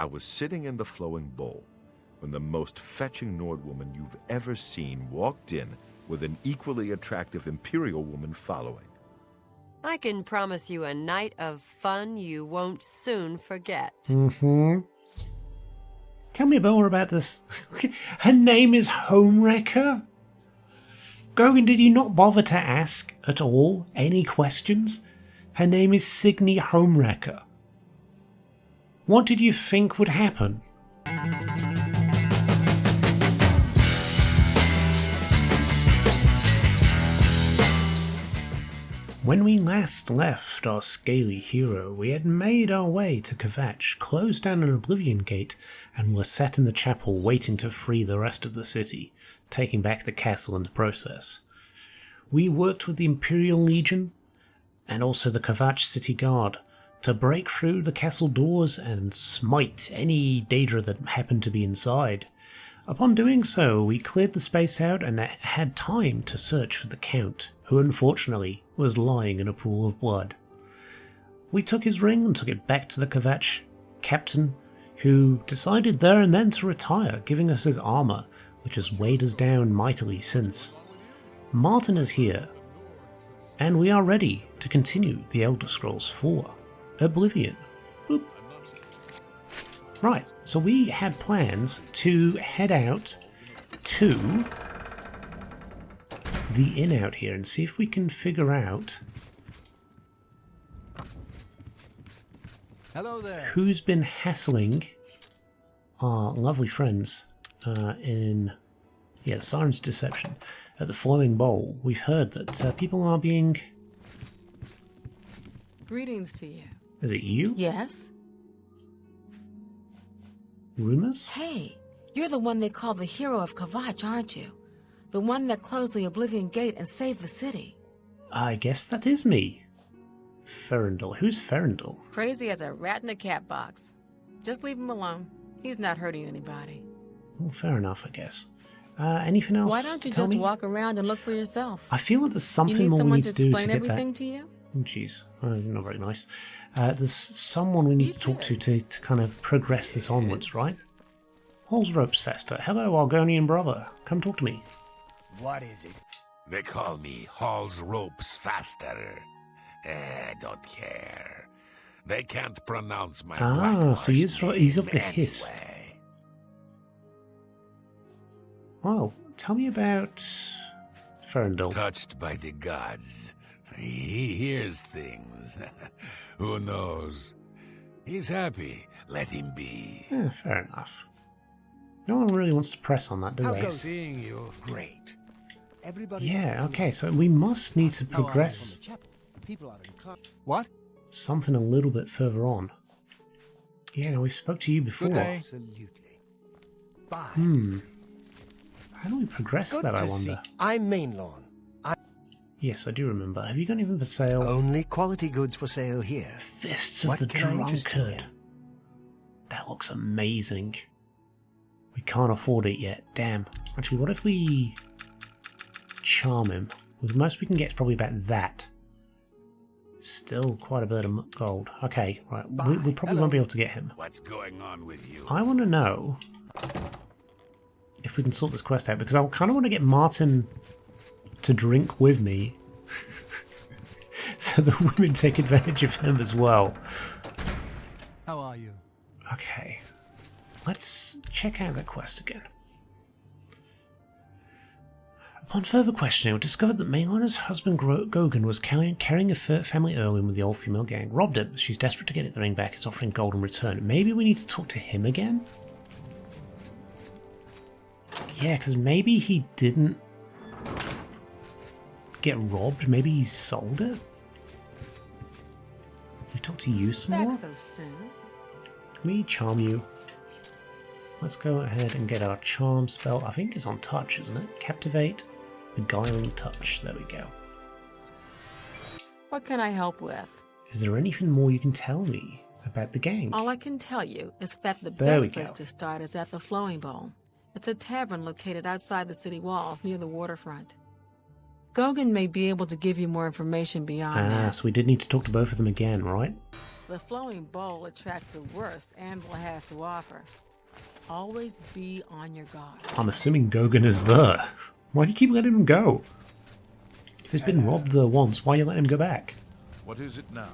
I was sitting in the flowing bowl when the most fetching Nord woman you've ever seen walked in with an equally attractive Imperial woman following. I can promise you a night of fun you won't soon forget. Mm-hmm. Tell me more about this. Her name is Homewrecker? Gogan, did you not bother to ask at all any questions? Her name is Signy Homewrecker. What did you think would happen? When we last left our scaly hero, we had made our way to Kvatch, closed down an Oblivion gate, and were sat in the chapel waiting to free the rest of the city, taking back the castle in the process. We worked with the Imperial Legion, and also the Kvatch City Guard, to break through the castle doors and smite any Daedra that happened to be inside. Upon doing so, we cleared the space out and had time to search for the Count, who unfortunately was lying in a pool of blood. We took his ring and took it back to the Kvatch captain, who decided there and then to retire, giving us his armour, which has weighed us down mightily since. Martin is here, and we are ready to continue the Elder Scrolls 4, Oblivion. Boop. Right, so we had plans to head out to the inn out here and see if we can figure out who's been hassling our lovely friends in Siren's Deception. At the Flowing Bowl, we've heard that people are being... Greetings to you. Is it you? Yes? Rumors? Hey, you're the one they call the hero of Kvatch, aren't you? The one that closed the Oblivion Gate and saved the city. I guess that is me. Ferendil. Who's Ferendil? Crazy as a rat in a cat box. Just leave him alone. He's not hurting anybody. Well, fair enough, I guess. Anything else? Why don't you just walk around and look for yourself? I feel like there's something more we need to do to get that. You need someone to explain everything to you? Oh, jeez. Not very nice. There's someone we need to talk to kind of progress this onwards, right? Hall's Ropes Fester. Hello, Argonian brother. Come talk to me. What is it? They call me Hall's Ropes Faster. Don't care. They can't pronounce my so he's of the Hiss. Well, tell me about Ferendil. Touched by the gods. He hears things. Who knows? He's happy. Let him be. Yeah, fair enough. No one really wants to press on that, do they? Seeing you. Great. Yeah, okay, so we must need to progress What? something a little bit further on. Yeah, no, we spoke to you before. Absolutely. Bye. How do we progress that, I wonder? I'm Mainlawn. Yes, I do remember. Have you got anything for sale? Only quality goods for sale here. Fists of What the can I interest you in? Drunkard. That looks amazing. We can't afford it yet. Damn. Actually, what if we charm him? Well, the most we can get is probably about that. Still quite a bit of gold. Okay, right. We probably won't be able to get him. What's going on with you? I want to know if we can sort this quest out, because I kind of want to get Martin to drink with me so the women take advantage of him as well. How are you? Okay, let's check out that quest again. Upon further questioning, we discovered that Maelana's husband Gogan was carrying a family heirloom with the old female gang. Robbed it. She's desperate to get the ring back. Is offering gold in return. Maybe we need to talk to him again? Yeah, because maybe he didn't get robbed. Maybe he sold it. Can we talk to you some more? Back so soon. Can we charm you? Let's go ahead and get our charm spell. I think it's on touch, isn't it? Captivate, beguiling touch. There we go. What can I help with? Is there anything more you can tell me about the gang? All I can tell you is that the There we best place go. to start is at the Flowing Bowl. It's a tavern located outside the city walls near the waterfront. Gogan may be able to give you more information beyond that. So we did need to talk to both of them again, right? The flowing bowl attracts the worst Anvil has to offer. Always be on your guard. I'm assuming Gogan is there. Why do you keep letting him go? If he's been robbed there once, why are you letting him go back? What is it now?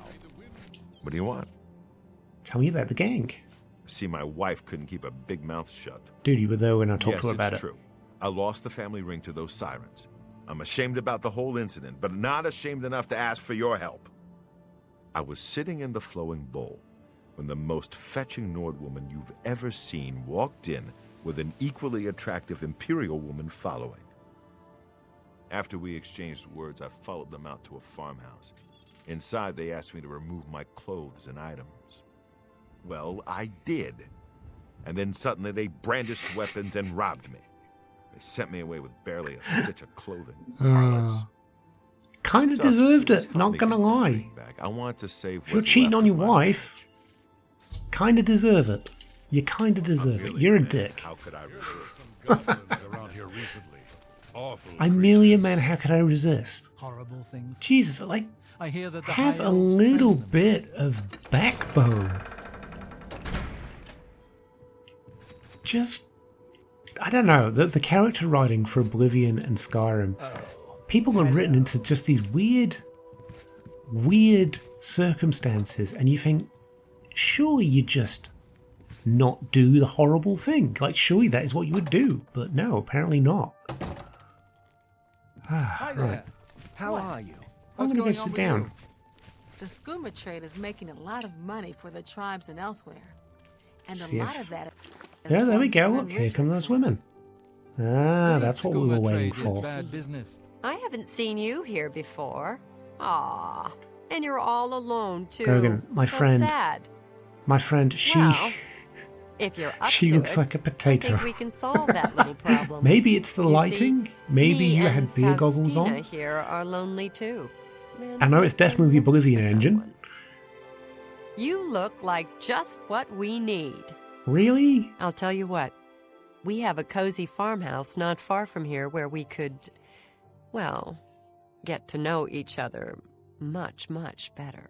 What do you want? Tell me about the gang. See, my wife couldn't keep a big mouth shut. Dude, you were there when I talked Yes, to her about it's it. true. I lost the family ring to those sirens. I'm ashamed about the whole incident, but not ashamed enough to ask for your help. I was sitting in the flowing bowl when the most fetching Nord woman you've ever seen walked in with an equally attractive Imperial woman following. After we exchanged words, I followed them out to a farmhouse. Inside, they asked me to remove my clothes and items. Well, I did. And then suddenly they brandished weapons and robbed me. They sent me away with barely a stitch of clothing. Harlots. Kinda Just deserved please it, help not me gonna get my lie. ring back. I want to save If you're what's cheating left on of your my wife, marriage. kinda deserve it. You kinda deserve it. You're a dick. How could I resist? Some goblins around here recently. Awful I'm merely a creatures. man, how could I resist? Horrible things. Jesus, like, I hear that the have High a Elves little train them. bit of backbone. Just, I don't know, the character writing for Oblivion and Skyrim, people are written into just these weird circumstances, and you think, surely you just not do the horrible thing. Like, surely that is what you would do, but no, apparently not. Hi there. Right. How are you? I'm What's gonna go going sit on with down. you? The skooma trade is making a lot of money for the tribes and elsewhere. And See a lot if- of that is Yeah, there we going to go. the Look, here enrichment come those plan. women. Ah, The that's what we skooma were waiting trade is for. bad business. I haven't seen you here before. Ah, and you're all alone too. Grogan, my So friend. Sad. My friend, she Well, if you're up she to looks it, like a I potato. think we can solve that little problem. Maybe it's the You see, lighting. Maybe me you and had beer goggles Faustina on. here are lonely too. And I know it's we're definitely the looking Oblivion for engine. someone. You look like just what we need. Really? I'll tell you what. We have a cozy farmhouse not far from here where we could, well, get to know each other much, much better.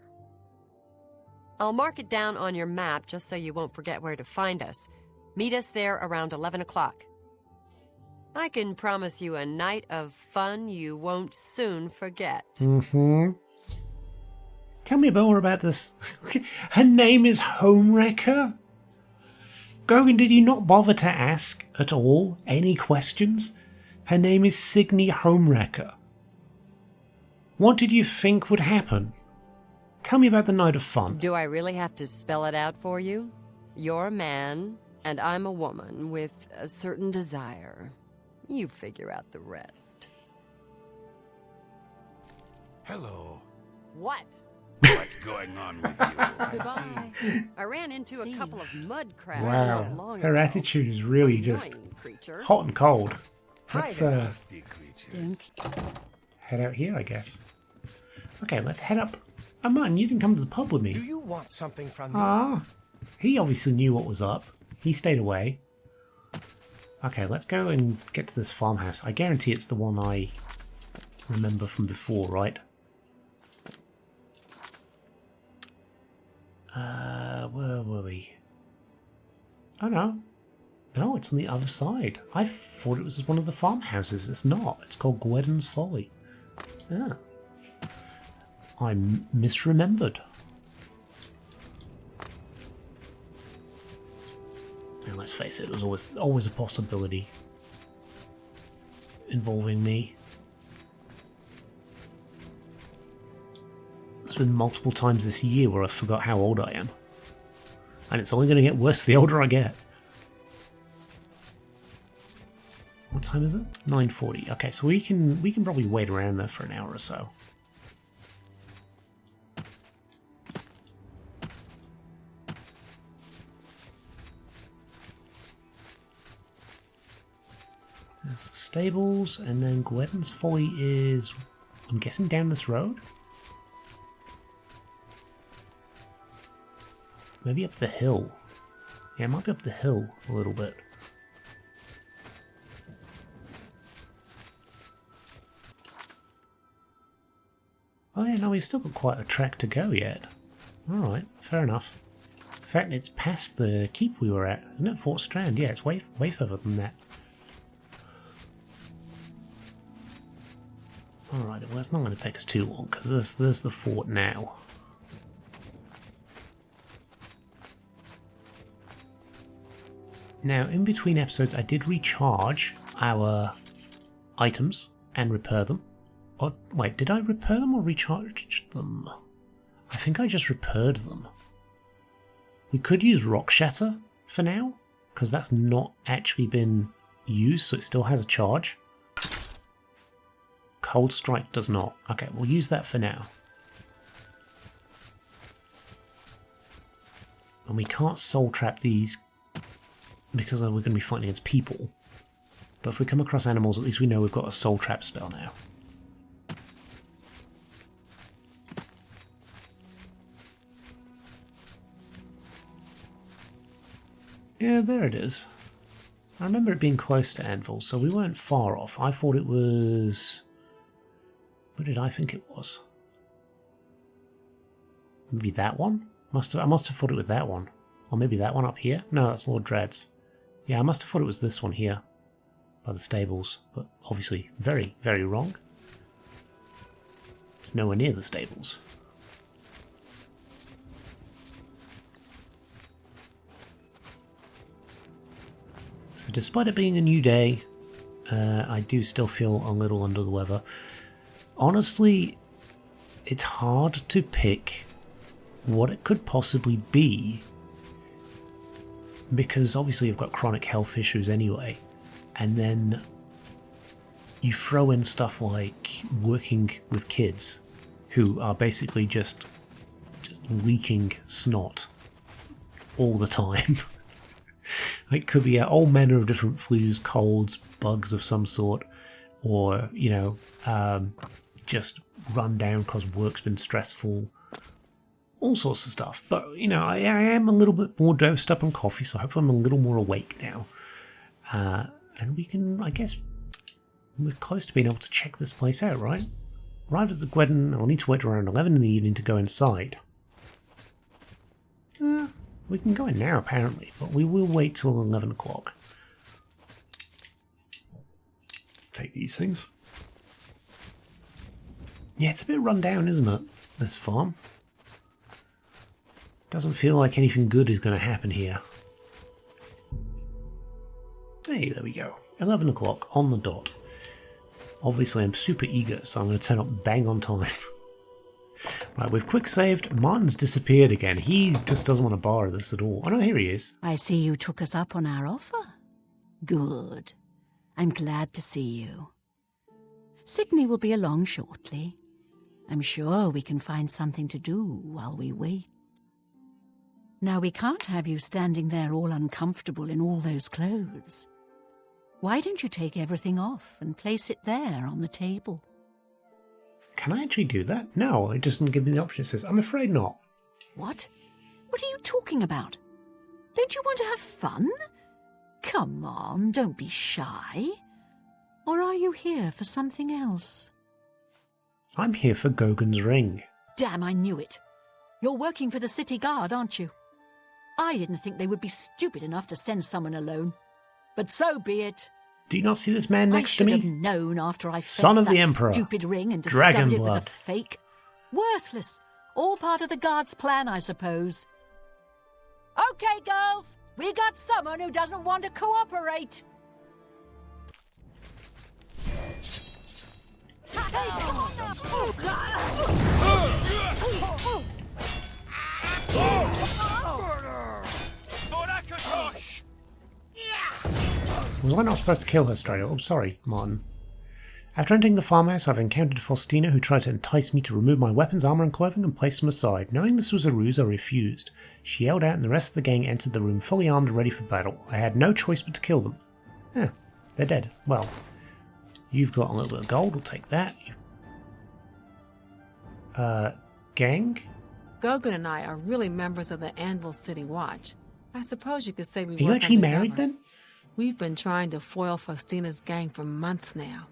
I'll mark it down on your map just so you won't forget where to find us. Meet us there around 11 o'clock. I can promise you a night of fun you won't soon forget. Mm-hmm. Tell me more about this. Her name is Homewrecker? Grogan, did you not bother to ask at all any questions? Her name is Signy Homewrecker. What did you think would happen? Tell me about the night of fun. Do I really have to spell it out for you? You're a man, and I'm a woman with a certain desire. You figure out the rest. Hello. What? What's going on with you? Goodbye. I ran into See a couple of mud crabs Wow, not long her ago. attitude is really just Annoying creatures. hot and cold. Hi Let's there, nasty creatures. head out here, I guess. Okay, let's head up. Oh man, you didn't come to the pub with Do me. you want something from me? Ah, he obviously knew what was up. He stayed away. Okay, let's go and get to this farmhouse. I guarantee it's the one I remember from before, right? Where were we? Oh no. No, it's on the other side. I thought it was one of the farmhouses. It's not. It's called Gwedden's Folly. Yeah. I misremembered. And let's face it, it was always a possibility involving me. There's been multiple times this year where I forgot how old I am. And it's only going to get worse the older I get. What time is it? 9:40. Okay, so we can probably wait around there for an hour or so. There's the stables, and then Gwedden's Folly is, I'm guessing, down this road? Maybe up the hill. Yeah, it might be up the hill a little bit. Oh yeah, no, we've still got quite a trek to go yet. Alright, fair enough. In fact, it's past the keep we were at, isn't it? Fort Strand. Yeah, it's way further than that. Alright, well, it's not going to take us too long, because there's the fort now. Now, in between episodes, I did recharge our items and repair them. Or, wait, did I repair them or recharge them? I think I just repaired them. We could use Rock Shatter for now, because that's not actually been used, so it still has a charge. Cold Strike does not. Okay, we'll use that for now. And we can't soul trap these because we're going to be fighting against people. But if we come across animals, at least we know we've got a soul trap spell now. Yeah, there it is. I remember it being close to Anvil, so we weren't far off. I thought it was... What did I think it was? Maybe that one? I must have thought it was that one. Or maybe that one up here? No, that's Lord Dread's. Yeah, I must have thought it was this one here. By the stables. But obviously very, very wrong. It's nowhere near the stables. So despite it being a new day, I do still feel a little under the weather. Honestly, it's hard to pick what it could possibly be, because obviously you've got chronic health issues anyway, and then you throw in stuff like working with kids who are basically just leaking snot all the time. It could be all manner of different flus, colds, bugs of some sort, or, you know, just run down because work's been stressful, all sorts of stuff. But, you know, I am a little bit more dosed up on coffee, so hopefully I'm a little more awake now. And we can, I guess, we're close to being able to check this place out, right? Arrived at the Gwedden, I'll need to wait around 11 in the evening to go inside. We can go in now, apparently, but we will wait till 11 o'clock. Take these things. Yeah, it's a bit run down, isn't it, this farm? Doesn't feel like anything good is going to happen here. Hey, there we go. 11 o'clock on the dot. Obviously, I'm super eager, so I'm going to turn up bang on time. Right, we've quick saved. Martin's disappeared again. He just doesn't want to borrow this at all. Oh no, here he is. I see you took us up on our offer. Good. I'm glad to see you. Sydney will be along shortly. I'm sure we can find something to do while we wait. Now, we can't have you standing there all uncomfortable in all those clothes. Why don't you take everything off and place it there on the table? Can I actually do that? No, it doesn't give me the option. It says, I'm afraid not. What? What are you talking about? Don't you want to have fun? Come on, don't be shy. Or are you here for something else? I'm here for Gogan's ring. Damn, I knew it. You're working for the city guard, aren't you? I didn't think they would be stupid enough to send someone alone. But so be it. Do you not see this man next to me? I should have known after I Son of that the Emperor. Stupid ring and discovered Dragon it was a blood. fake. Worthless. All part of the guard's plan, I suppose. Okay, girls. We got someone who doesn't want to cooperate. Was I not supposed to kill her straight up? Oh, sorry, Martin. After entering the farmhouse, I've encountered Faustina, who tried to entice me to remove my weapons, armor, and clothing and place them aside. Knowing this was a ruse, I refused. She yelled out, and the rest of the gang entered the room fully armed and ready for battle. I had no choice but to kill them. They're dead. Well, you've got a little bit of gold. We'll take that. Gang? Gogan and I are really members of the Anvil City Watch. I suppose you could say we Are you work actually married undercover. then? We've been trying to foil Faustina's gang for months now.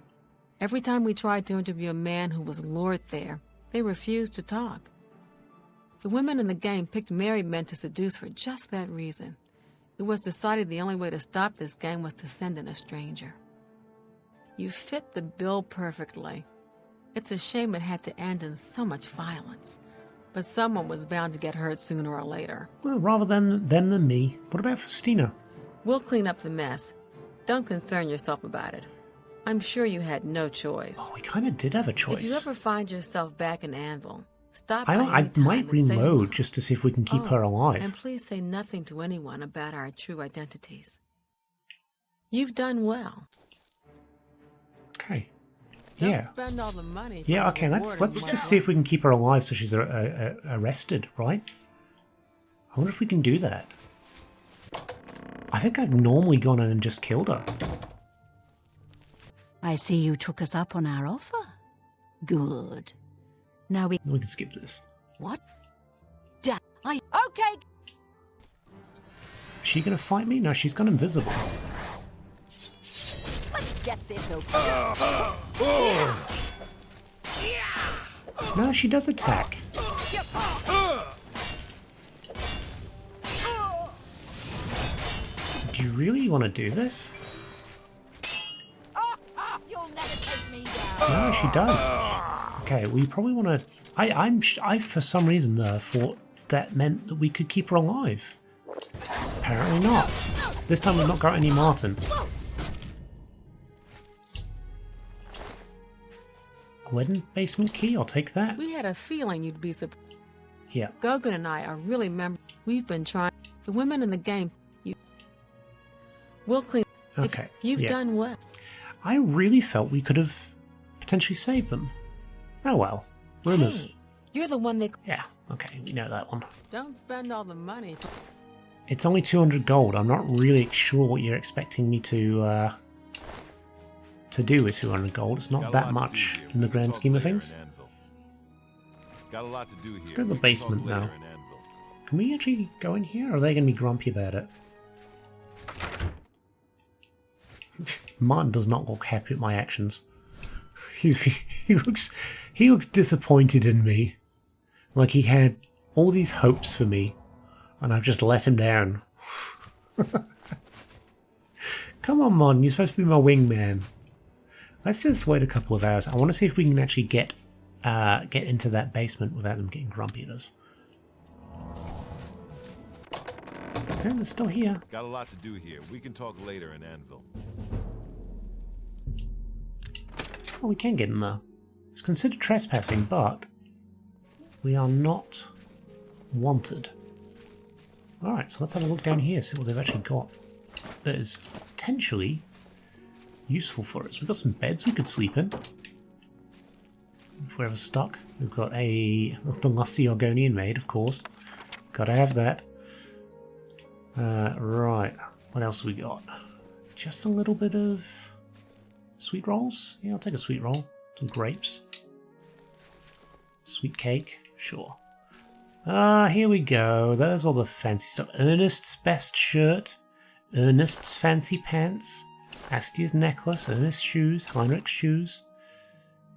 Every time we tried to interview a man who was lured there, they refused to talk. The women in the game picked married men to seduce for just that reason. It was decided the only way to stop this gang was to send in a stranger. You fit the bill perfectly. It's a shame it had to end in so much violence. But someone was bound to get hurt sooner or later. Well, rather than them than me. What about Festina? We'll clean up the mess. Don't concern yourself about it. I'm sure you had no choice. Oh, we kind of did have a choice. If you ever find yourself back in Anvil, stop I by might anytime might and say hello. reload just to see if we can keep her alive. And please say nothing to anyone about our true identities. You've done well. Okay. Don't Yeah. spend all the money for Yeah, the okay, let's reward just and see if we can violence. keep her alive so she's arrested, right? I wonder if we can do that. I think I've normally gone in and just killed her. I see you took us up on our offer. Good. Now we... We can skip this. What? Okay. Is she going to fight me? No, she's gone invisible. Let's get this over. No, she does attack. Do you really want to do this? You'll never take me down. No, she does. Okay, we probably want to... I for some reason thought that meant that we could keep her alive. Apparently not. This time we've not got any Martin. Gwen basement key, I'll take that. We had a feeling you'd be surprised. Yeah. Gogan and I are really members. We've been trying. The women in the game. We'll clean. Okay. You've yeah. done well. I really felt we could have potentially saved them. Oh well. Rumors. Hey, you're the one that. Yeah, okay, we know that one. Don't spend all the money. It's only 200 gold. I'm not really sure what you're expecting me to do with 200 gold. It's not that much in the grand scheme of things. Got a lot to do here. Go to the basement now. Can we actually go in here, or are they going to be grumpy about it? Martin does not look happy at my actions. He looks disappointed in me. Like he had all these hopes for me, and I've just let him down. Come on, Martin, you're supposed to be my wingman. Let's just wait a couple of hours. I want to see if we can actually get into that basement without them getting grumpy at us. Okay, they're still here. Got a lot to do here. We can talk later in Anvil. Oh, we can get in there. It's considered trespassing, but we are not wanted. Alright, so let's have a look down here, see what they've actually got that is potentially useful for us. We've got some beds we could sleep in if we're ever stuck. We've got the lusty Argonian maid, of course. Gotta have that. Right, what else have we got? Just a little bit of sweet rolls? Yeah, I'll take a sweet roll. Some grapes. Sweet cake? Sure. Here we go. There's all the fancy stuff. Ernest's best shirt. Ernest's fancy pants. Astia's necklace. Ernest's shoes. Heinrich's shoes.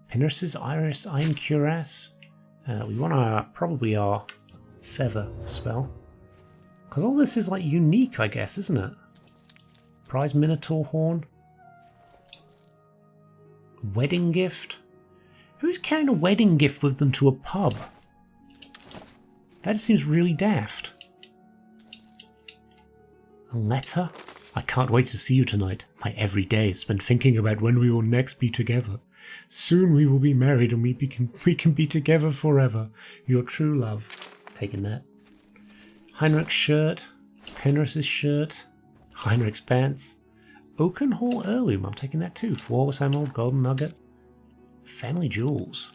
Pinner's iris iron cuirass. We want probably our feather spell. Because all this is like unique, I guess, isn't it? Prize Minotaur horn. Wedding gift. Who's carrying a wedding gift with them to a pub? That just seems really daft. A letter? I can't wait to see you tonight. My every day is spent thinking about when we will next be together. Soon we will be married and we can be together forever. Your true love. Taking that. Heinrich's shirt. Penrith's shirt. Heinrich's pants. Oakenhall heirloom. I'm taking that too. Flawless emerald, golden nugget. Family jewels.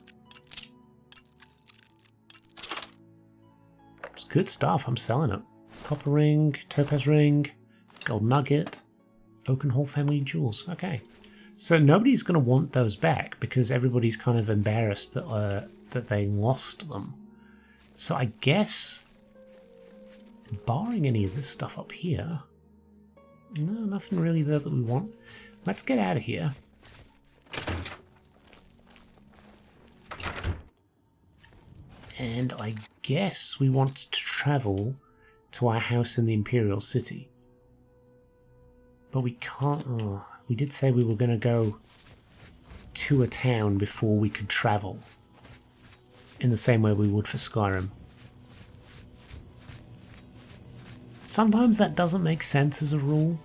It's good stuff. I'm selling it. Copper ring, topaz ring, gold nugget, Oakenhall family jewels. Okay. So nobody's going to want those back because everybody's kind of embarrassed that they lost them. So I guess, barring any of this stuff up here, no, nothing really there that we want. Let's get out of here. And I guess we want to travel to our house in the Imperial City. But we can't... Oh, we did say we were going to go to a town before we could travel. In the same way we would for Skyrim. Sometimes that doesn't make sense as a rule.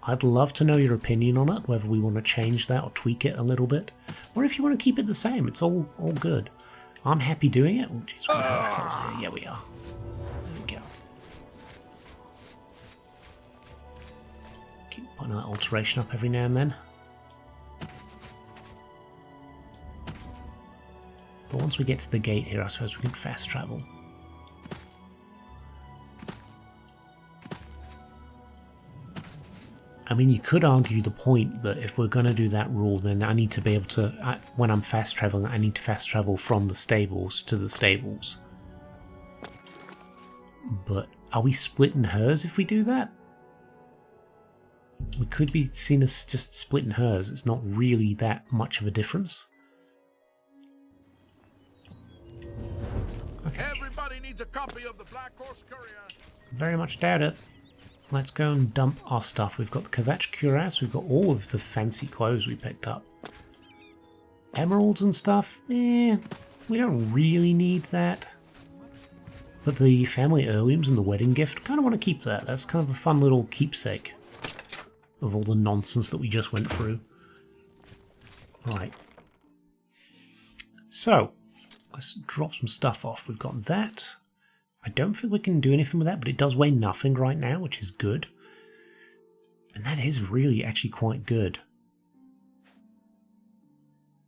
I'd love to know your opinion on it, whether we want to change that or tweak it a little bit. Or if you want to keep it the same, it's all good. I'm happy doing it. Oh jeez, we're going to put ourselves here. Yeah, we are. There we go. Keep putting that alteration up every now and then. But once we get to the gate here, I suppose we can fast travel. I mean, you could argue the point that if we're going to do that rule, then I need to be able to, when I'm fast traveling, I need to fast travel from the stables to the stables. But are we splitting hers if we do that? We could be seen as just splitting hers. It's not really that much of a difference. Okay. Everybody needs a copy of the Black Horse Courier. Very much doubt it. Let's go and dump our stuff. We've got the Kvetch cuirass. We've got all of the fancy clothes we picked up. Emeralds and stuff? We don't really need that. But the family heirlooms and the wedding gift, kind of want to keep that. That's kind of a fun little keepsake of all the nonsense that we just went through. Right. So, let's drop some stuff off. We've got that. I don't think we can do anything with that, but it does weigh nothing right now, which is good. And that is really actually quite good.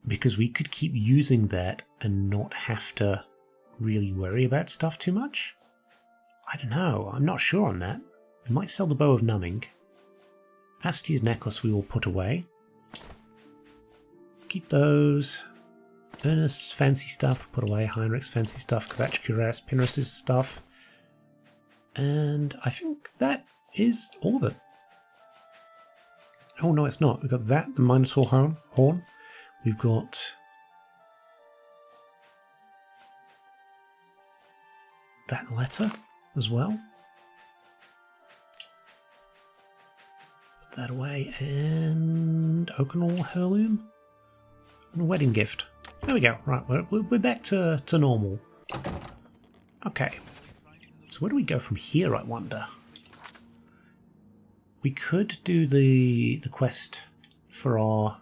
Because we could keep using that and not have to really worry about stuff too much. I don't know, I'm not sure on that. We might sell the Bow of Numbing. Astia's necklace we will put away. Keep those. Ernest's fancy stuff, put away. Heinrich's fancy stuff, Kvetch cuirass, Pinros's stuff. And I think that is all of it. Oh no, it's not. We've got that, the Minotaur horn. We've got that letter as well. Put that away. And Oakenall heirloom. And a wedding gift. There we go. Right, we're back to normal. Okay. So where do we go from here, I wonder? We could do the quest for our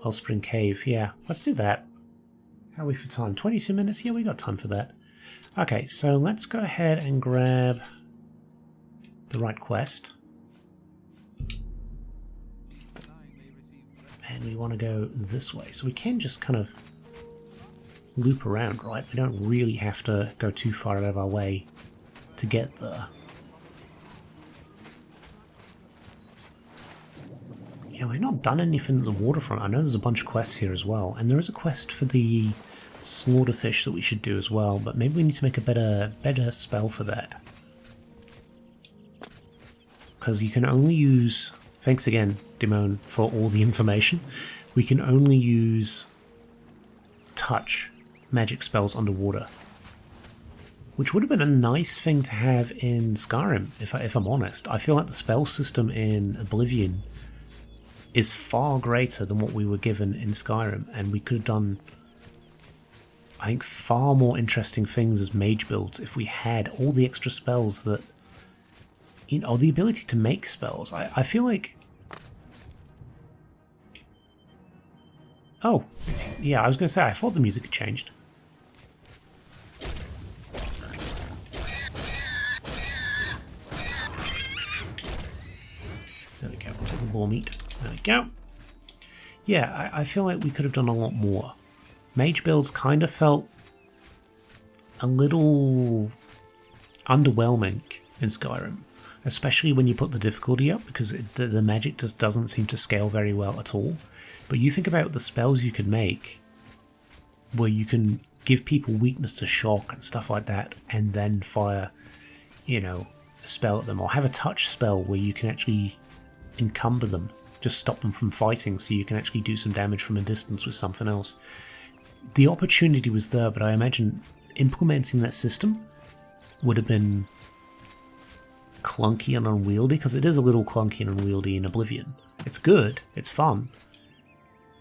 Wellspring Cave. Yeah, let's do that. How are we for time? 22 minutes? Yeah, we got time for that. Okay, so let's go ahead and grab the right quest. And we want to go this way. So we can just kind of loop around, right? We don't really have to go too far out of our way to get there. Yeah, we've not done anything at the waterfront. I know there's a bunch of quests here as well. And there is a quest for the slaughterfish that we should do as well. But maybe we need to make a better spell for that. Because you can only use... Thanks again, Dimone, for all the information. We can only use touch magic spells underwater. Which would have been a nice thing to have in Skyrim, if I'm honest. I feel like the spell system in Oblivion is far greater than what we were given in Skyrim, and we could have done, I think, far more interesting things as mage builds if we had all the extra spells that, you know, the ability to make spells. I feel like... Oh, yeah, I was going to say, I thought the music had changed. There we go, take the boar meat. There we go. Yeah, I feel like we could have done a lot more. Mage builds kind of felt a little underwhelming in Skyrim. Especially when you put the difficulty up, because the magic just doesn't seem to scale very well at all. But you think about the spells you could make, where you can give people weakness to shock and stuff like that, and then fire, you know, a spell at them, or have a touch spell where you can actually encumber them, just stop them from fighting, so you can actually do some damage from a distance with something else. the opportunity was there, but I imagine implementing that system would have been clunky and unwieldy, because it is a little clunky and unwieldy in Oblivion. It's good, it's fun,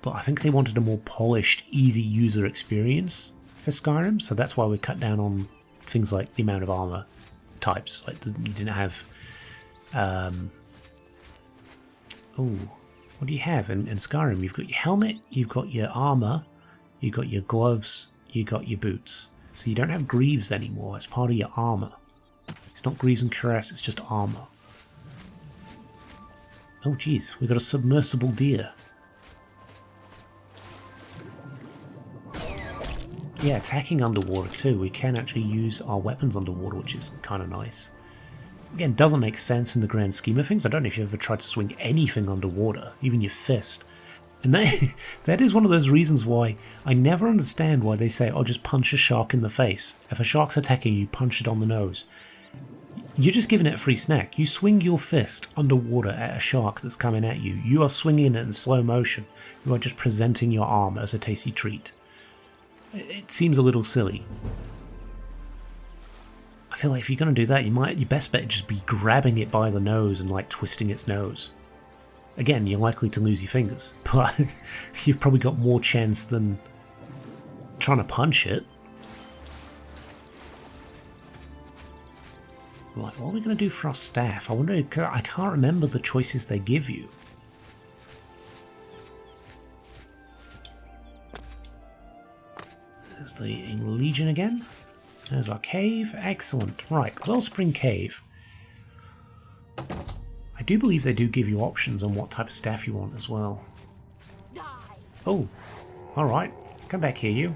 but I think they wanted a more polished, easy user experience for Skyrim, so that's why we cut down on things like the amount of armor types. Like, you didn't have... what do you have in Skyrim? You've got your helmet, you've got your armor, you've got your gloves, you've got your boots. So you don't have greaves anymore, it's part of your armor. It's not greaves and cuirass, it's just armor. Oh geez, we got a submersible deer. Yeah, attacking underwater too. We can actually use our weapons underwater, which is kind of nice. Again, doesn't make sense in the grand scheme of things. I don't know if you've ever tried to swing anything underwater, even your fist. And that is one of those reasons why I never understand why they say, oh, just punch a shark in the face. If a shark's attacking you, punch it on the nose. You're just giving it a free snack. You swing your fist underwater at a shark that's coming at you. You are swinging it in slow motion. You are just presenting your arm as a tasty treat. It seems a little silly. I feel like if you're going to do that, your best bet just be grabbing it by the nose and like twisting its nose. Again, you're likely to lose your fingers, but you've probably got more chance than trying to punch it. Right, what are we going to do for our staff? I wonder, I can't remember the choices they give you. There's the Legion again. There's our cave. Excellent. Right, Wellspring Cave. I do believe they do give you options on what type of staff you want as well. Oh, alright. Come back here, you.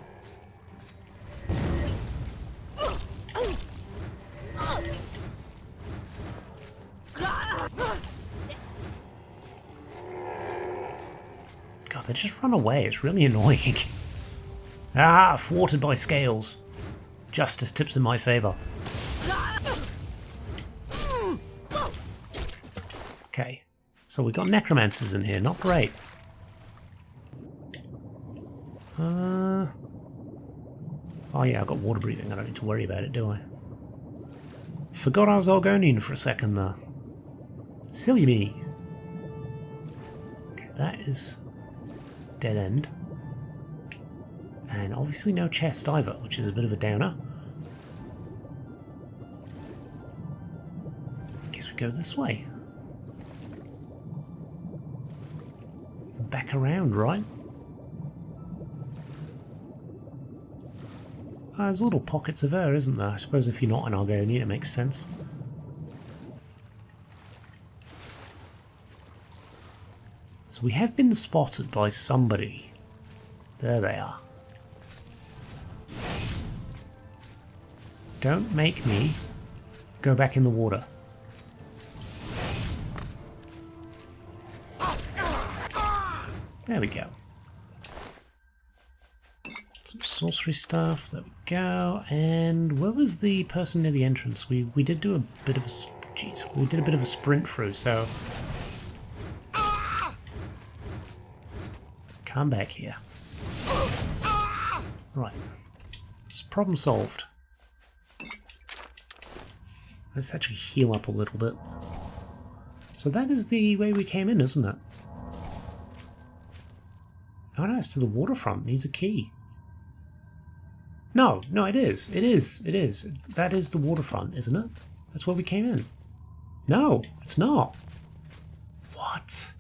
God, they just run away. It's really annoying. Ah, thwarted by scales. Justice tips in my favour. Okay, so we've got necromancers in here, not great. Oh yeah, I've got water breathing, I don't need to worry about it, do I? Forgot I was Argonian for a second there. Silly me. Okay, that is dead end. And obviously no chest either, which is a bit of a downer. Guess we go this way. Back around, right? There's little pockets of air, isn't there? I suppose if you're not an Argonian, it makes sense. So we have been spotted by somebody. There they are. Don't make me go back in the water. There we go. Some sorcery stuff. There we go. And where was the person near the entrance? We did do a bit of a... Jeez, we did a bit of a sprint through, so... Come back here. Right. It's problem solved. Let's actually heal up a little bit. So that is the way we came in, isn't it? Oh no, it's to the waterfront. Needs a key. No, it is. It is. That is the waterfront, isn't it? That's where we came in. No, it's not. What?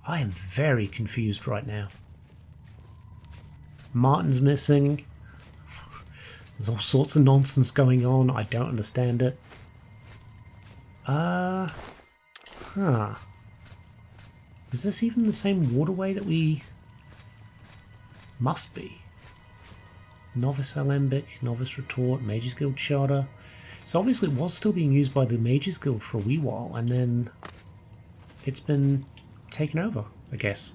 I am very confused right now. Martin's missing. There's all sorts of nonsense going on. I don't understand it. Is this even the same waterway that we... Must be. Novice Alembic, Novice Retort, Mages Guild Charter. So obviously it was still being used by the Mages Guild for a wee while, and then it's been taken over, I guess.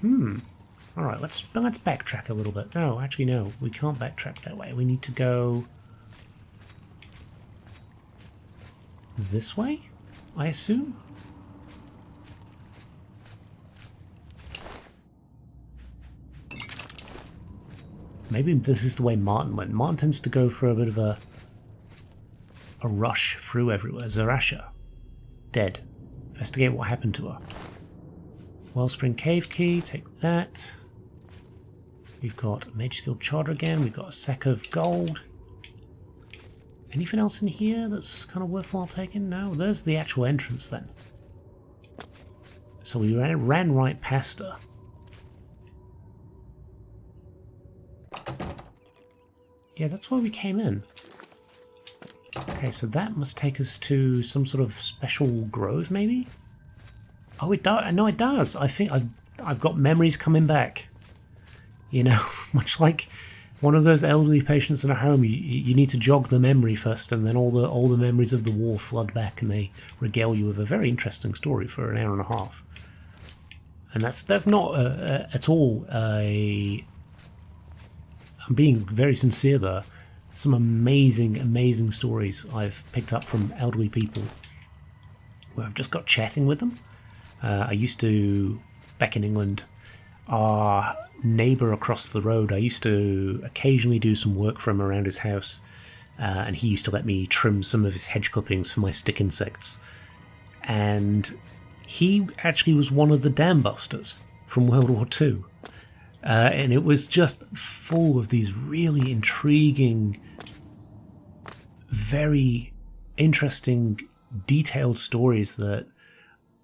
Alright, let's backtrack a little bit. No, actually no, we can't backtrack that way. We need to go... this way, I assume? Maybe this is the way Martin went. Martin tends to go for a bit of a rush through everywhere. Zarasha, dead. Investigate what happened to her. Wellspring Cave Key, take that. We've got Mage Skill Charter again. We've got a sack of gold. Anything else in here that's kind of worthwhile taking? No, there's the actual entrance then. So we ran right past her. Yeah, that's where we came in. Okay, so that must take us to some sort of special grove, maybe? Oh, it does. No, it does. I think I've got memories coming back. You know, much like one of those elderly patients in a home, you need to jog the memory first, and then all the memories of the war flood back, and they regale you with a very interesting story for an hour and a half. And that's not at all a. I'm being very sincere there. Some amazing, amazing stories I've picked up from elderly people where I've just got chatting with them. I used to, back in England, our neighbour across the road, I used to occasionally do some work for him around his house, and he used to let me trim some of his hedge clippings for my stick insects. And he actually was one of the dam busters from World War II. And it was just full of these really intriguing, very interesting, detailed stories that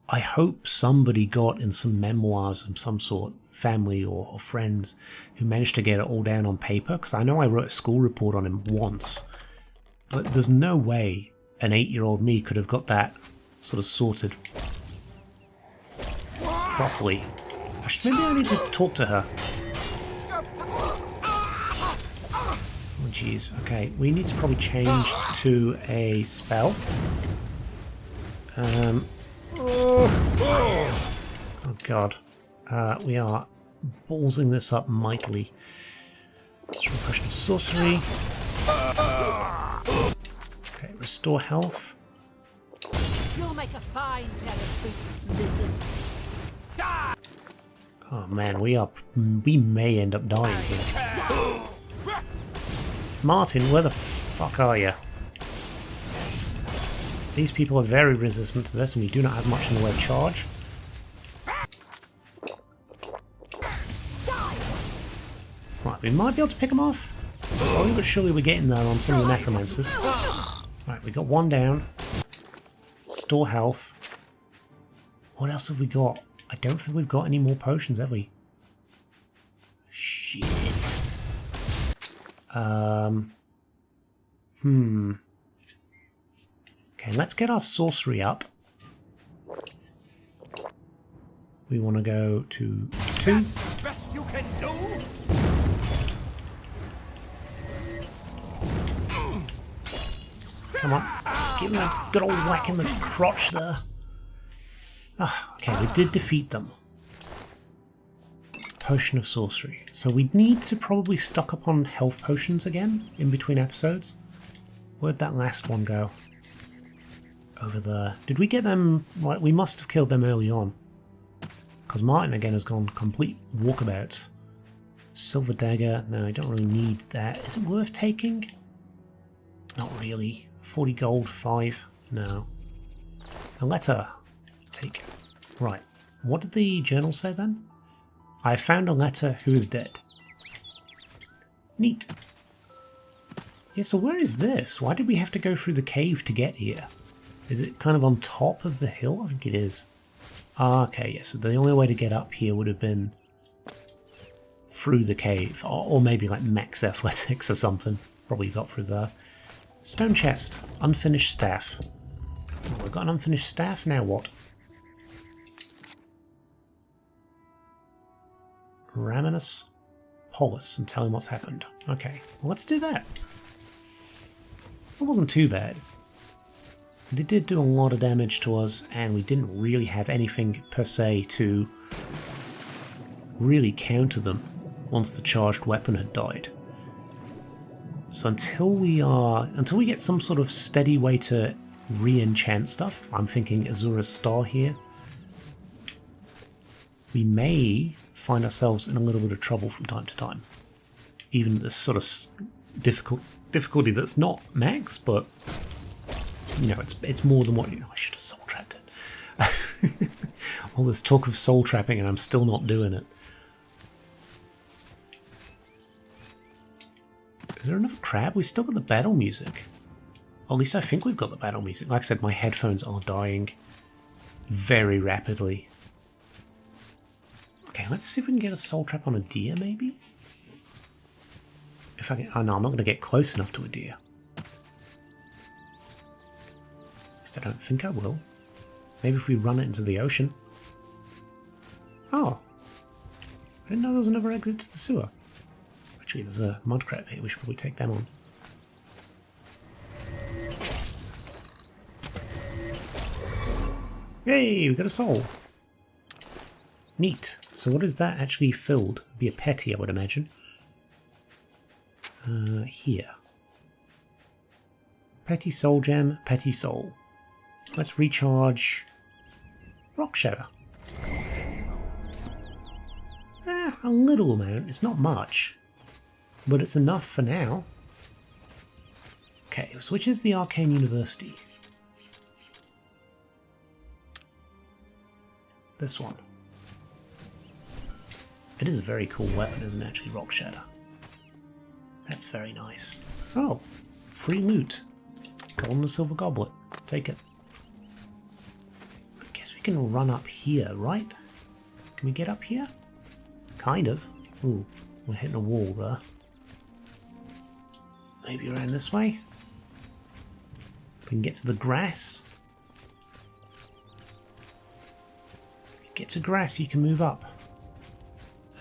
I hope somebody got in some memoirs of some sort, family or friends, who managed to get it all down on paper, because I know I wrote a school report on him once, but there's no way an 8-year-old me could have got that sort of sorted properly. Maybe I need to talk to her. Oh jeez, okay, we need to probably change to a spell. Oh god, we are ballsing this up mightily. Let's repression of sorcery. Okay, restore health. You'll make a fine pair of boots, lizard. Oh man, we may end up dying here. Martin, where the fuck are you? These people are very resistant to this, and we do not have much in the way of charge. Right, we might be able to pick them off. Slowly but surely we're getting there on some of the necromancers. Right, we got one down. Store health. What else have we got? I don't think we've got any more potions, have we? Shit. Okay, let's get our sorcery up. We want to go to 2. Best you can do. Come on. Give him a good old whack in the crotch there. Ah, okay, we did defeat them. Potion of sorcery. So we need to probably stock up on health potions again in between episodes. Where'd that last one go? Over there. Did we get them? Right, we must have killed them early on. Because Martin again has gone complete walkabouts. Silver dagger. No, I don't really need that. Is it worth taking? Not really. 40 gold, 5. No. A letter. Take. Right. What did the journal say then? I found a letter who is dead. Neat. Yeah, so where is this? Why did we have to go through the cave to get here? Is it kind of on top of the hill? I think it is. Ah, okay, yeah, so the only way to get up here would have been through the cave. Or maybe like max athletics or something. Probably got through there. Stone chest. Unfinished staff. Oh, we've got an unfinished staff, now what? Raminus Polis and tell him what's happened. Okay, well, let's do that. It wasn't too bad. They did do a lot of damage to us, and we didn't really have anything per se to really counter them once the charged weapon had died. So until we get some sort of steady way to re-enchant stuff, I'm thinking Azura's Star here, we may find ourselves in a little bit of trouble from time to time. even this sort of difficulty that's not max, but you know, it's more than what, you know, I should have soul trapped it. All this talk of soul trapping and I'm still not doing it. Is there another crab? We've still got the battle music. Or at least I think we've got the battle music. Like I said, my headphones are dying very rapidly. Okay, let's see if we can get a soul trap on a deer, maybe? If I can... Oh no, I'm not going to get close enough to a deer. At least I don't think I will. Maybe if we run it into the ocean. Oh. I didn't know there was another exit to the sewer. Actually, there's a mud crab here. We should probably take them on. Yay, we got a soul. Neat. So what is that actually filled? Be a petty, I would imagine. Here. Petty soul gem, petty soul. Let's recharge rock shatter. A little amount. It's not much, but it's enough for now. Okay, so which is the Arcane University? This one. It is a very cool weapon, isn't it? Actually, rock shatter. That's very nice. Oh, free loot. Gold and a silver goblet. Take it. I guess we can run up here, right? Can we get up here? Kind of. Ooh, we're hitting a wall there. Maybe around this way? We can get to the grass. Get to grass, you can move up.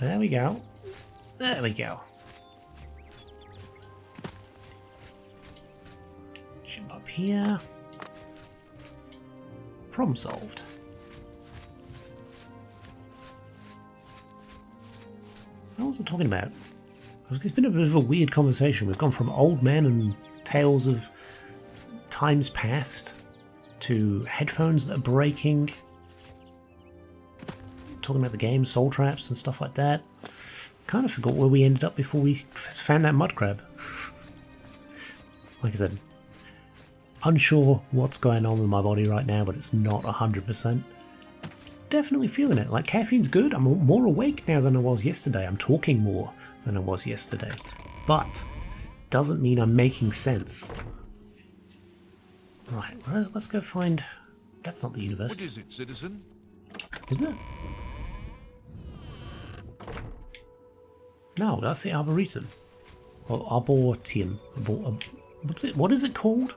There we go. There we go. Jump up here. Problem solved. What was I talking about? It's been a bit of a weird conversation. We've gone from old men and tales of times past to headphones that are breaking. Talking about the game, soul traps and stuff like that. Kind of forgot where we ended up before we found that mud crab. Like I said, unsure what's going on with my body right now, but it's not 100%. Definitely feeling it. Like, caffeine's good. I'm more awake now than I was yesterday. I'm talking more than I was yesterday. But doesn't mean I'm making sense. Right, let's go find... That's not the university. What is it, citizen? Is it? No, that's the Arboretum. Or Arboretum. What's it? What is it called?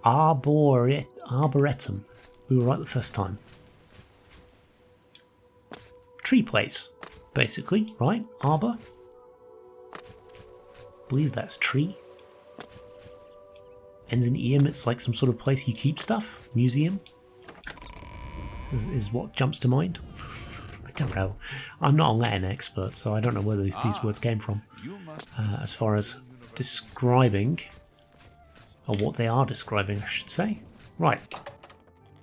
Arboretum. We were right the first time. Tree place, basically, right? Arbor. I believe that's tree. Ends in eum. It's like some sort of place you keep stuff. Museum. Is what jumps to mind. I don't know. I'm not a Latin expert, so I don't know where these words came from. As far as describing, or what they are describing, I should say. Right.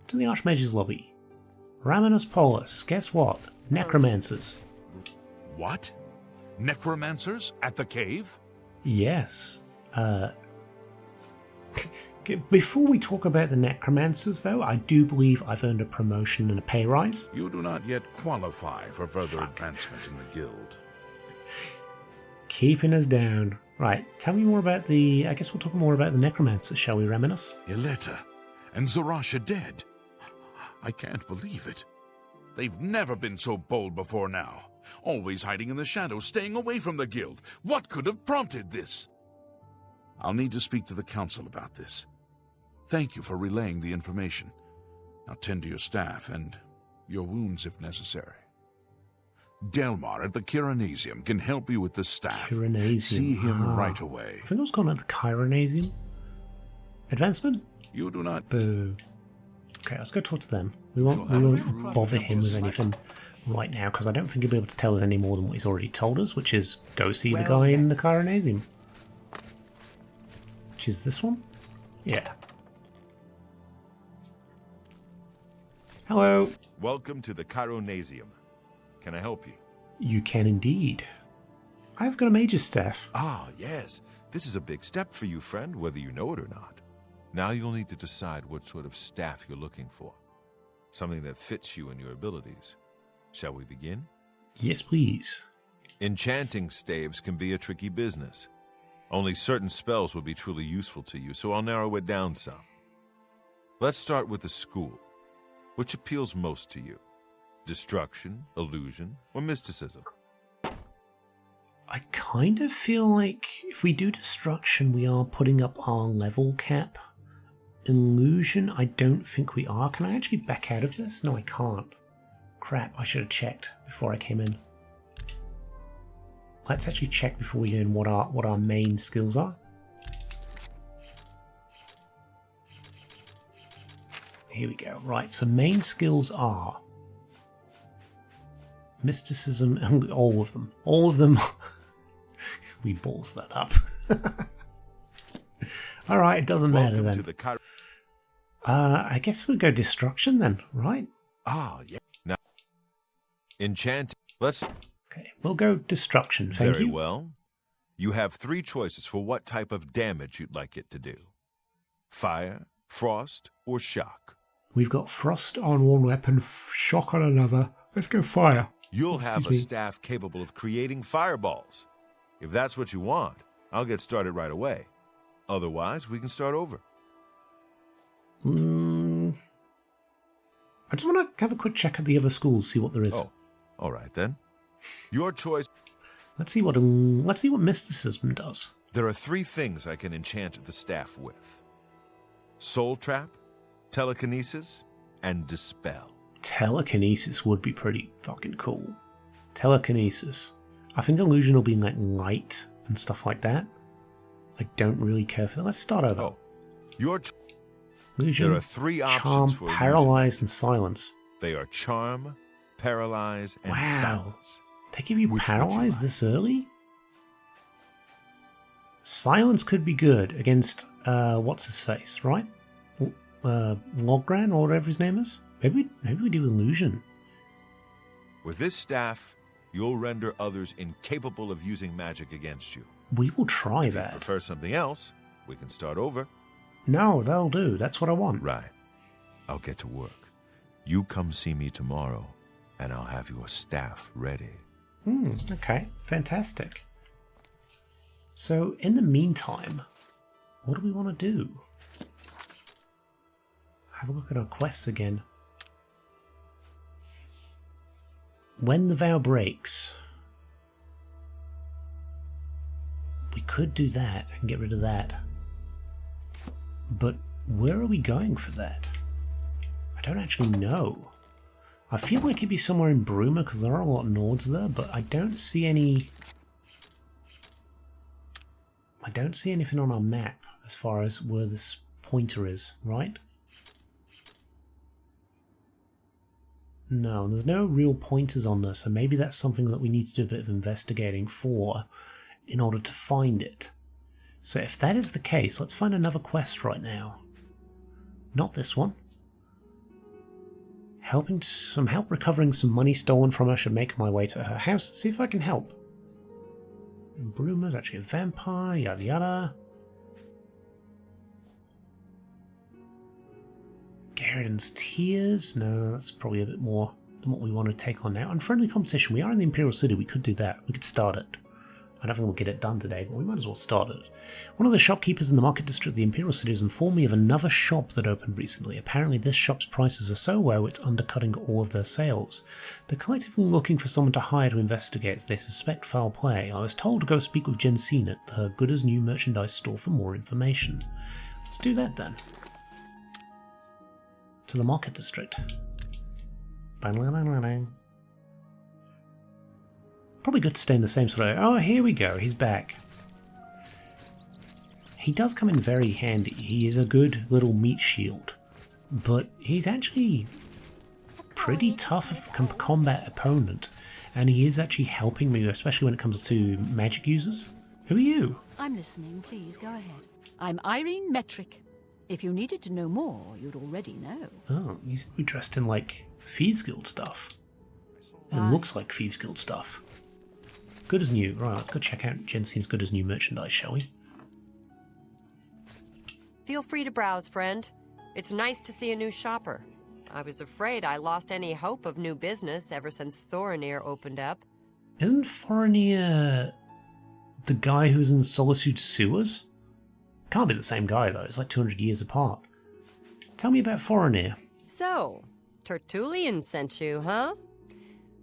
To the Archmage's lobby. Raminus Polus. Guess what? Necromancers. What? Necromancers at the cave? Yes. Before we talk about the necromancers, though, I do believe I've earned a promotion and a pay rise. You do not yet qualify for further advancement in the guild. Keeping us down. Right, tell me more about the... I guess we'll talk more about the necromancers, shall we, Raminus? Yeleta and Zarasha dead. I can't believe it. They've never been so bold before now. Always hiding in the shadows, staying away from the guild. What could have prompted this? I'll need to speak to the council about this. Thank you for relaying the information. Now tend to your staff and your wounds if necessary. Delmar at the Chironasium can help you with the staff. Chironasium. See him right away. I think I was calling it the Chironasium. Advancement? You do not... Boo. Okay, let's go talk to them. We won't bother him with anything right now, because I don't think he'll be able to tell us any more than what he's already told us, which is go see the guy in the Chironasium. Which is this one? Yeah. Hello. Welcome to the Chironasium. Can I help you? You can indeed. I've got a mage's staff. Ah, yes. This is a big step for you, friend, whether you know it or not. Now you'll need to decide what sort of staff you're looking for. Something that fits you and your abilities. Shall we begin? Yes, please. Enchanting staves can be a tricky business. Only certain spells will be truly useful to you, so I'll narrow it down some. Let's start with the school. Which appeals most to you? Destruction, illusion, or mysticism? I kind of feel like if we do destruction, we are putting up our level cap. Illusion, I don't think we are. Can I actually back out of this? No, I can't. Crap, I should have checked before I came in. Let's actually check before we go in what our main skills are. Here we go. Right, so main skills are mysticism, and all of them. All of them. We balls that up. Alright, it doesn't matter then. I guess we'll go destruction then, right? Ah, yeah. Now, enchanting. Let's... Okay, we'll go destruction, thank you. Very well. You have 3 choices for what type of damage you'd like it to do. Fire, frost, or shock. We've got frost on one weapon, shock on another. Let's go fire. You'll have a staff capable of creating fireballs. If that's what you want, I'll get started right away. Otherwise, we can start over. I just want to have a quick check at the other schools, see what there is. Oh, all right then. Your choice. Let's see what mysticism does. There are 3 things I can enchant the staff with: soul trap, telekinesis, and dispel. Telekinesis would be pretty fucking cool. Telekinesis. I think illusion will be like light and stuff like that. I don't really care for that. Let's start over. Oh, your illusion. There are 3 options charm, for illusion. paralyze, and silence. They are charm, paralyze, and Wow. silence. They give you Which would you paralyze like? this early? Silence could be good against what's his face, right? Logran or whatever his name is. Maybe we do illusion. With this staff, you'll render others incapable of using magic against you. We will try If you that. prefer something else, we can start over. No, that'll do. That's what I want. Right. I'll get to work. You come see me tomorrow, and I'll have your staff ready. Okay, fantastic. So, in the meantime, what do we want to do? Have a look at our quests again. When the vow breaks. We could do that and get rid of that. But where are we going for that? I don't actually know. I feel like it'd be somewhere in Bruma because there are a lot of Nords there, but I don't see any... I don't see anything on our map as far as where this pointer is, right? No, there's no real pointers on this, so maybe that's something that we need to do a bit of investigating for in order to find it. So if that is the case, let's find another quest right now. Not this one. Some help recovering some money stolen from her. Should make my way to her house and see if I can help. Bruma's actually a vampire, yada yada. Garridan's Tears? No, that's probably a bit more than what we want to take on now. Unfriendly competition. We are in the Imperial City. We could do that. We could start it. I don't think we'll get it done today, but we might as well start it. One of the shopkeepers in the market district of the Imperial City has informed me of another shop that opened recently. Apparently this shop's prices are so low it's undercutting all of their sales. They're collectively looking for someone to hire to investigate as they suspect foul play. I was told to go speak with Jensine at the Good as New merchandise store for more information. Let's do that then. To the market district. Probably good to stay in the same sort of... Oh, here we go. He's back. He does come in very handy. He is a good little meat shield. But he's actually pretty tough of a combat opponent. And he is actually helping me, especially when it comes to magic users. Who are you? I'm listening. Please go ahead. I'm Irene Metric. If you needed to know more, you'd already know. Oh, he's dressed in, like, Thieves Guild stuff. It looks like Thieves Guild stuff. Good as new. Right, let's go check out Jensen's good as new merchandise, shall we? Feel free to browse, friend. It's nice to see a new shopper. I was afraid I lost any hope of new business ever since Thorinir opened up. Isn't Thorinir the guy who's in Solitude Sewers? Can't be the same guy, though. It's like 200 years apart. Tell me about Thorinir. So, Tertullian sent you, huh?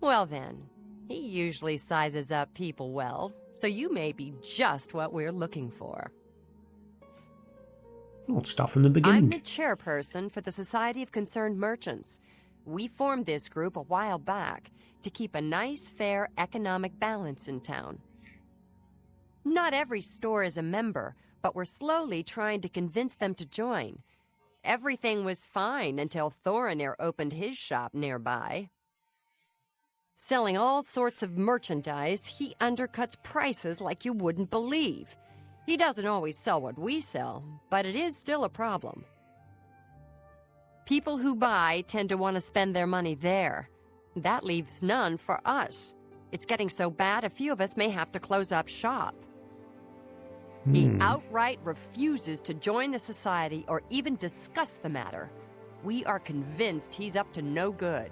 Well then, he usually sizes up people well, so you may be just what we're looking for. Let's start from the beginning. I'm the chairperson for the Society of Concerned Merchants. We formed this group a while back to keep a nice, fair economic balance in town. Not every store is a member, but we're slowly trying to convince them to join. Everything was fine until Thorinir opened his shop nearby. Selling all sorts of merchandise, he undercuts prices like you wouldn't believe. He doesn't always sell what we sell, but it is still a problem. People who buy tend to want to spend their money there. That leaves none for us. It's getting so bad a few of us may have to close up shop. He outright refuses to join the society or even discuss the matter. We are convinced he's up to no good.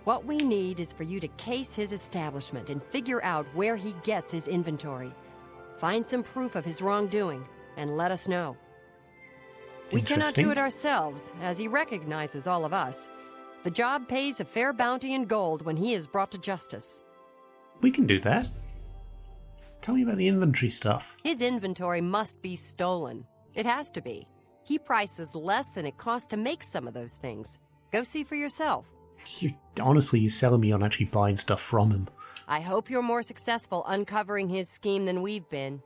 What we need is for you to case his establishment and figure out where he gets his inventory. Find some proof of his wrongdoing and let us know. We cannot do it ourselves, as he recognizes all of us. The job pays a fair bounty in gold when he is brought to justice. We can do that. Tell me about the inventory stuff. His inventory must be stolen. It has to be. He prices less than it costs to make some of those things. Go see for yourself. Honestly, you're selling me on actually buying stuff from him. I hope you're more successful uncovering his scheme than we've been.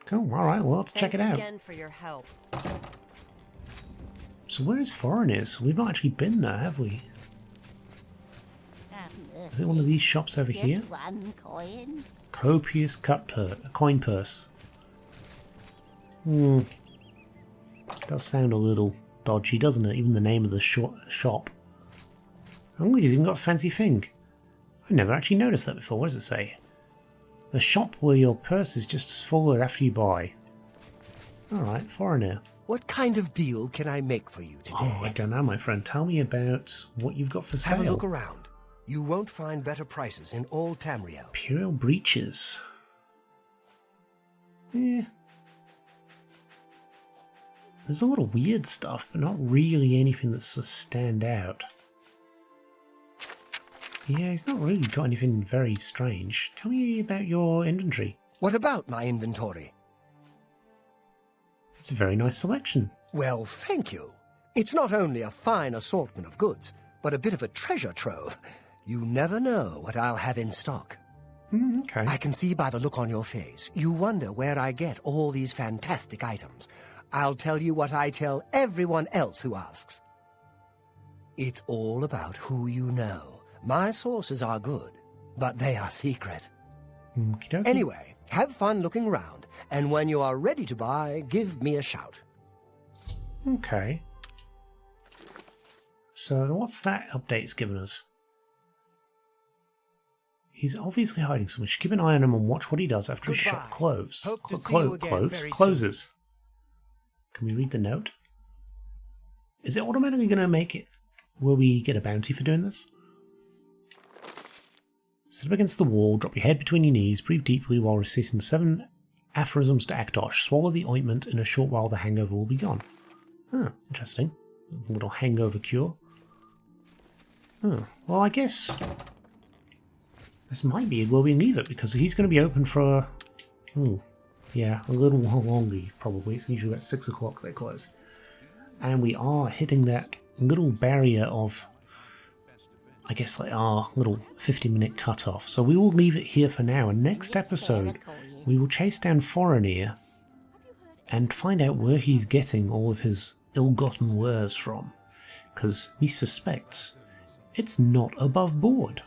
Cool, alright, well, let's check it out. Thanks again for your help. So where is Thorinir? We've not actually been there, have we? Is it one of these shops over here? Just one coin. Copious coin purse. Does sound a little dodgy, doesn't it? Even the name of the shop. Oh, look, he's even got a fancy thing. I never actually noticed that before. What does it say? The shop where your purse is just as full after you buy. Alright, Thorinir. What kind of deal can I make for you today? Oh, I don't know, my friend. Tell me about what you've got for sale. Have a look around. You won't find better prices in all Tamriel. Imperial breeches. Yeah. There's a lot of weird stuff, but not really anything that's to stand out. Yeah, he's not really got anything very strange. Tell me about your inventory. What about my inventory? It's a very nice selection. Well, thank you. It's not only a fine assortment of goods, but a bit of a treasure trove. You never know what I'll have in stock. Okay. I can see by the look on your face. You wonder where I get all these fantastic items. I'll tell you what I tell everyone else who asks. It's all about who you know. My sources are good, but they are secret. Okey-dokey. Anyway, have fun looking round, and when you are ready to buy, give me a shout. Okay. So what's that update's given us? He's obviously hiding something. Just keep an eye on him and watch what he does after his shop closes. Hope to see you again very soon. Closes. Can we read the note? Is it automatically going to make it? Will we get a bounty for doing this? Sit up against the wall, drop your head between your knees, breathe deeply while reciting 7 aphorisms to Akdosh. Swallow the ointment, in a short while the hangover will be gone. Huh, interesting. A little hangover cure. Oh, well, I guess this might be where we leave it, because he's going to be open for, a little while longer, probably. It's usually about 6 o'clock they close. And we are hitting that little barrier of, I guess, like our little 50-minute cutoff. So we will leave it here for now, and next episode we will chase down Thorinir and find out where he's getting all of his ill-gotten wares from, because he suspects it's not above board.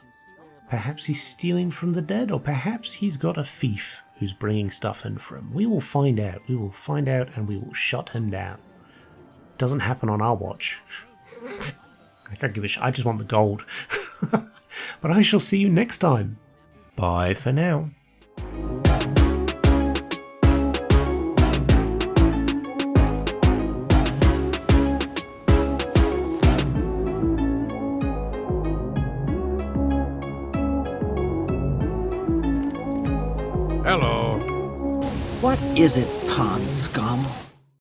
Perhaps he's stealing from the dead, or perhaps he's got a thief who's bringing stuff in for him. We will find out. We will find out, and we will shut him down. Doesn't happen on our watch. I don't give a shit. I just want the gold. But I shall see you next time. Bye for now. Hello. What is it, pond scum?